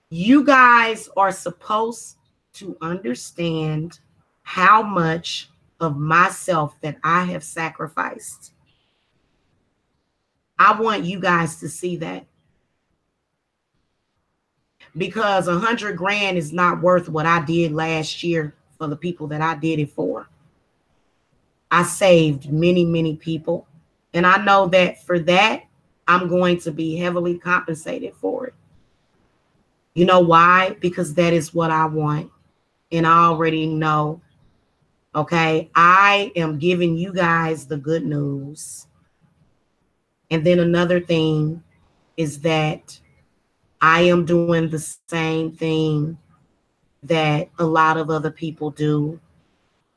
Speaker 2: You guys are supposed to understand how much of myself that I have sacrificed. I want you guys to see that. Because 100 grand is not worth what I did last year for the people that I did it for. I saved many, many people. And I know that for that, I'm going to be heavily compensated for it. You know why? Because that is what I want. And I already know. Okay, I am giving you guys the good news. And then another thing is that I am doing the same thing that a lot of other people do.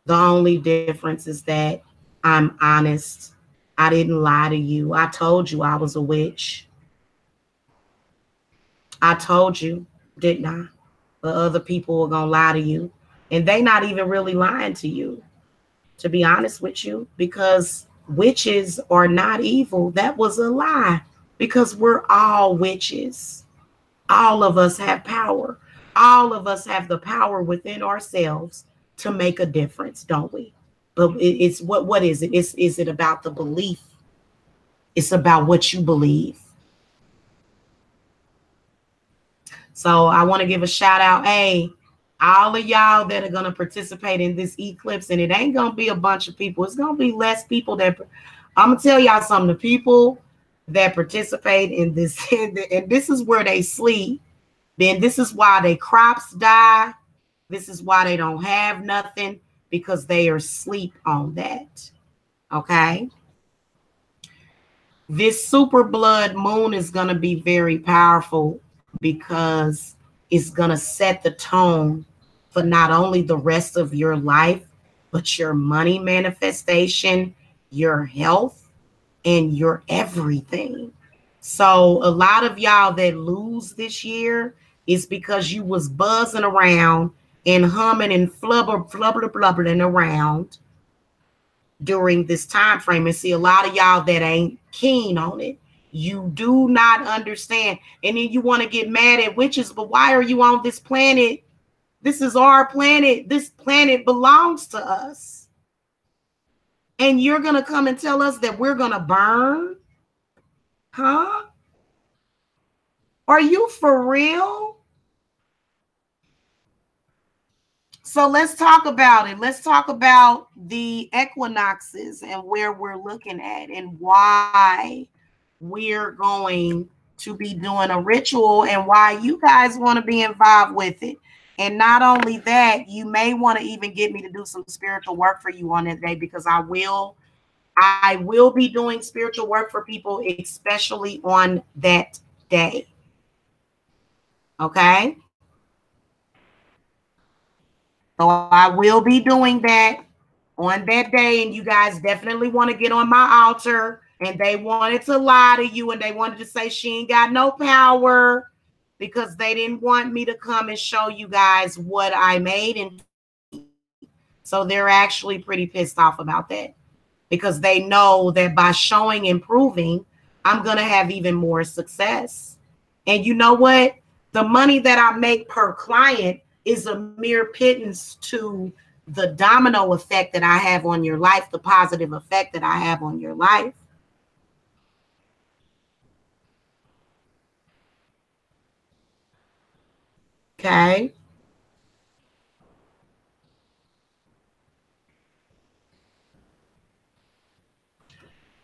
Speaker 2: The only difference is that I'm honest. I didn't lie to you. I told you I was a witch. I told you, didn't I? But other people are going to lie to you. And they not even really lying to you, to be honest with you, because witches are not evil. That was a lie, because we're all witches. All of us have power. All of us have the power within ourselves to make a difference, don't we? But it's what is it? Is it about the belief? It's about what you believe. So I want to give a shout out. Hey, all of y'all that are going to participate in this eclipse, and it ain't going to be a bunch of people. It's going to be less people that I'm going to tell y'all something. The people that participate in this, and this is where they sleep. Then this is why their crops die. This is why they don't have nothing, because they are asleep on that. Okay. This super blood moon is going to be very powerful because it's going to set the tone for not only the rest of your life, but your money manifestation, your health, and your everything. So a lot of y'all that lose this year is because you was buzzing around and humming and blubbering around during this time frame. And see, a lot of y'all that ain't keen on it. You do not understand. And then you want to get mad at witches, but why are you on this planet? This is our planet. This planet belongs to us. And you're going to come and tell us that we're going to burn? Huh? Are you for real? So let's talk about it. Let's talk about the equinoxes and where we're looking at and why we're going to be doing a ritual and why you guys want to be involved with it. And not only that, you may want to even get me to do some spiritual work for you on that day, because I will be doing spiritual work for people, especially on that day. Okay? So I will be doing that on that day, and you guys definitely want to get on my altar And they wanted to lie to you, and they wanted to say she ain't got no power because they didn't want me to come and show you guys what I made. And so they're actually pretty pissed off about that because they know that by showing and proving, I'm going to have even more success. And you know what? The money that I make per client is a mere pittance to the domino effect that I have on your life, the positive effect that I have on your life. Okay.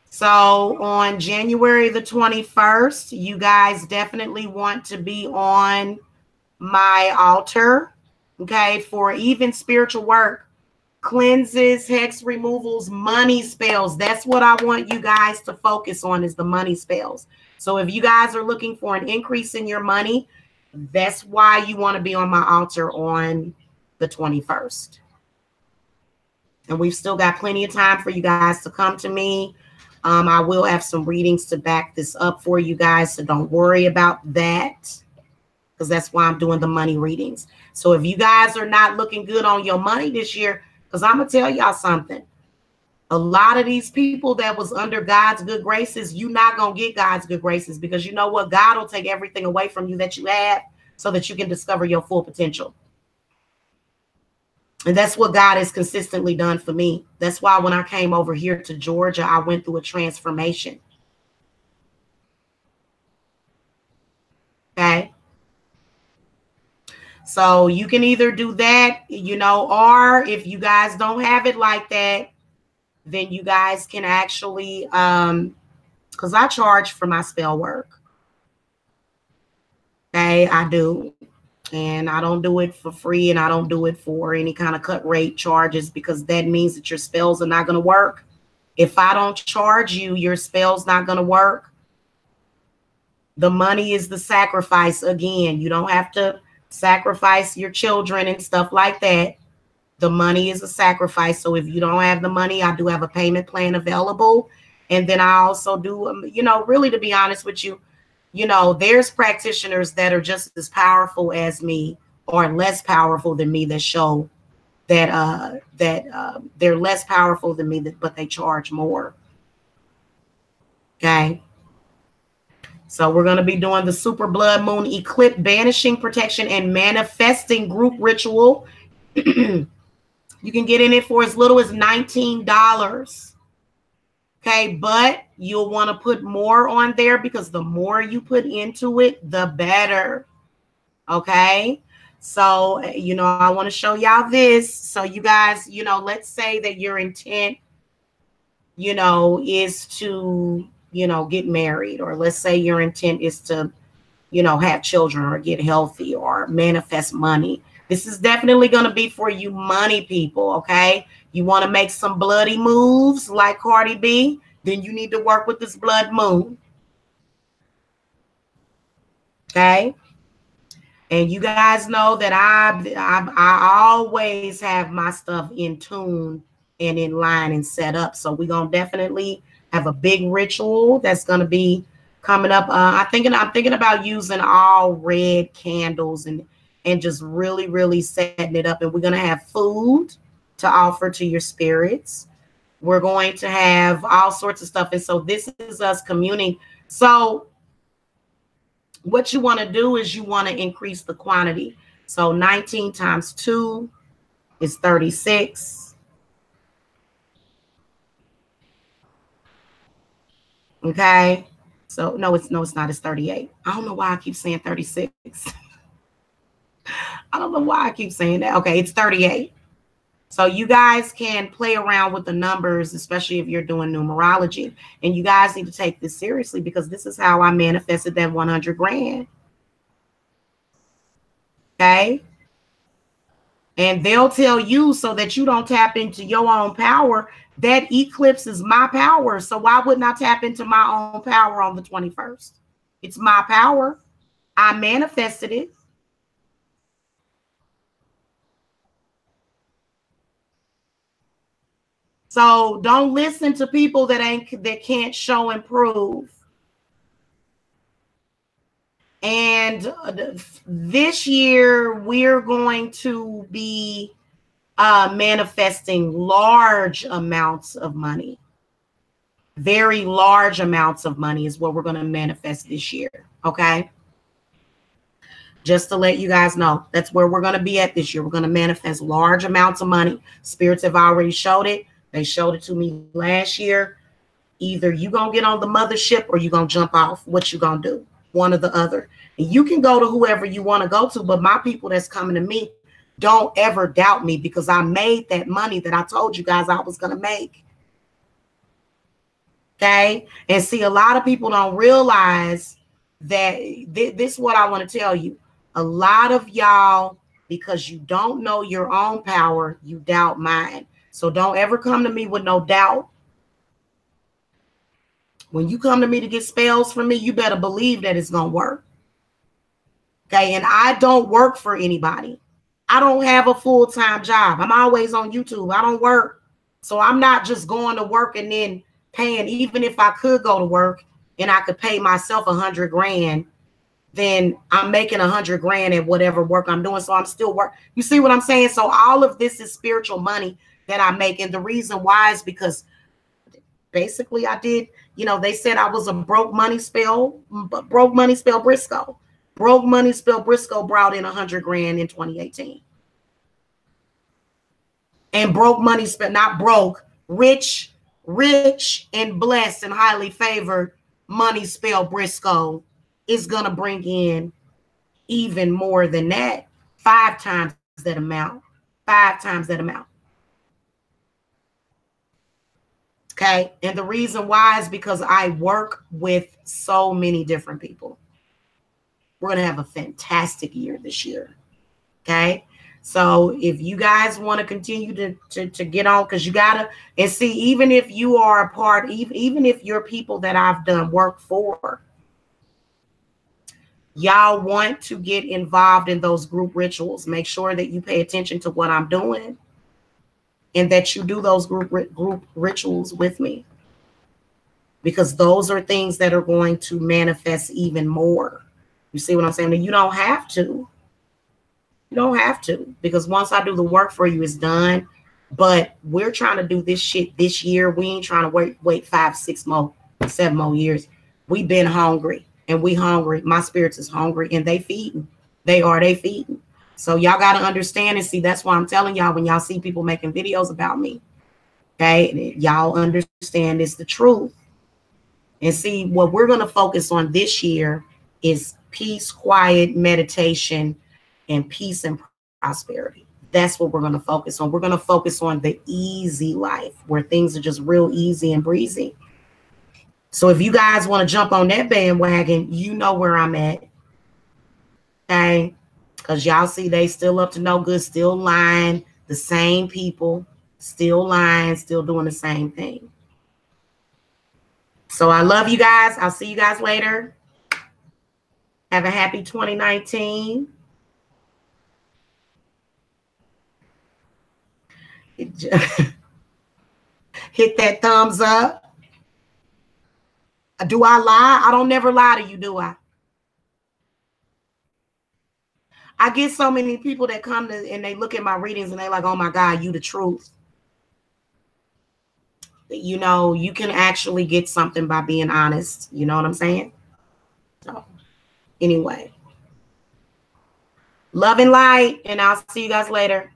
Speaker 2: So on January the 21st, you guys definitely want to be on my altar, okay, for even spiritual work, cleanses, hex removals, money spells. That's what I want you guys to focus on, is the money spells. So if you guys are looking for an increase in your money, that's why you want to be on my altar on the 21st. And we've still got plenty of time for you guys to come to me. I will have some readings to back this up for you guys, so don't worry about that, because that's why I'm doing the money readings. So if you guys are not looking good on your money this year, because I'm going to tell y'all something. A lot of these people that was under God's good graces, you're not going to get God's good graces, because you know what? God will take everything away from you that you have so that you can discover your full potential. And that's what God has consistently done for me. That's why when I came over here to Georgia, I went through a transformation. Okay. So you can either do that, you know, or if you guys don't have it like that, then you guys can actually, because I charge for my spell work. Okay, I do. And I don't do it for free, and I don't do it for any kind of cut rate charges, because that means that your spells are not going to work. If I don't charge you, your spell's not going to work. The money is the sacrifice. Again, you don't have to sacrifice your children and stuff like that. The money is a sacrifice. So if you don't have the money, I do have a payment plan available. And then I also do, you know, really, to be honest with you, you know, there's practitioners that are just as powerful as me or less powerful than me that show that they're less powerful than me, but they charge more. Okay. So we're going to be doing the super blood moon eclipse banishing protection and manifesting group ritual. You can get in it for as little as $19. Okay, but you'll want to put more on there, because the more you put into it, the better. Okay, so, you know, I want to show y'all this. So you guys, you know, let's say that your intent, you know, is to, you know, get married, or let's say your intent is to, you know, have children or get healthy or manifest money. This is definitely going to be for you money people, okay? You want to make some bloody moves like Cardi B, then you need to work with this blood moon. Okay? And you guys know that I always have my stuff in tune and in line and set up. So we're going to definitely have a big ritual that's going to be coming up. I'm thinking about using all red candles and just really, really setting it up. And we're going to have food to offer to your spirits. We're going to have all sorts of stuff. And so this is us communing. So what you want to do is you want to increase the quantity. So 19 times 2 is 36. Okay. So no, it's not. It's 38. I don't know why I keep saying 36. I don't know why I keep saying that. Okay, it's 38. So you guys can play around with the numbers, especially if you're doing numerology. And you guys need to take this seriously, because this is how I manifested that 100 grand. Okay. And they'll tell you, so that you don't tap into your own power, that eclipse is my power. So why wouldn't I tap into my own power on the 21st? It's my power. I manifested it. So don't listen to people that can't show and prove. And this year we're going to be manifesting large amounts of money. Very large amounts of money is what we're going to manifest this year. Okay. Just to let you guys know, that's where we're going to be at this year. We're going to manifest large amounts of money. Spirits have already showed it. They showed it to me last year. Either you going to get on the mothership or you going to jump off. What you going to do? One or the other. And you can go to whoever you want to go to, but my people that's coming to me, don't ever doubt me, because I made that money that I told you guys I was going to make. Okay. And see, a lot of people don't realize that this is what I want to tell you. A lot of y'all, because you don't know your own power, you doubt mine. So don't ever come to me with no doubt. When you come to me to get spells from me, you better believe that it's going to work. Okay. And I don't work for anybody. I don't have a full-time job. I'm always on YouTube. I don't work. So I'm not just going to work and then paying. Even if I could go to work and I could pay myself $100 grand, then I'm making $100 grand at whatever work I'm doing. So I'm still work. You see what I'm saying? So all of this is spiritual money that I make. And the reason why is because basically I did, they said I was a broke money spell Briscoe. Broke money spell Briscoe brought in $100 grand in 2018. And broke money spell, not broke, rich and blessed and highly favored money spell Briscoe is going to bring in even more than that. 5 times that amount. 5 times that amount. Okay. And the reason why is because I work with so many different people. We're going to have a fantastic year this year. Okay. So if you guys want to continue to get on, because you got to, and see, even if you are a part, even if you're people that I've done work for, y'all want to get involved in those group rituals, make sure that you pay attention to what I'm doing and that you do those group rituals with me, because those are things that are going to manifest even more. You see what I'm saying? And you don't have to. You don't have to, because once I do the work for you, it's done. But we're trying to do this shit this year. We ain't trying to wait 5, 6 more, 7 more years. We've been hungry, and we hungry. My spirits is hungry, and they feeding. They feeding. So y'all got to understand and see. That's why I'm telling y'all, when y'all see people making videos about me, okay, y'all understand it's the truth. And see, what we're going to focus on this year is peace, quiet, meditation, and peace and prosperity. That's what we're going to focus on. We're going to focus on the easy life, where things are just real easy and breezy. So if you guys want to jump on that bandwagon, you know where I'm at. Okay. Because y'all see they still up to no good, still lying. The same people, still lying, still doing the same thing. So I love you guys. I'll see you guys later. Have a happy 2019. Hit that thumbs up. Do I lie? I don't never lie to you, do I? I get so many people that come to and they look at my readings and they like, oh my God, you the truth. You know, you can actually get something by being honest. You know what I'm saying? So anyway, love and light, and I'll see you guys later.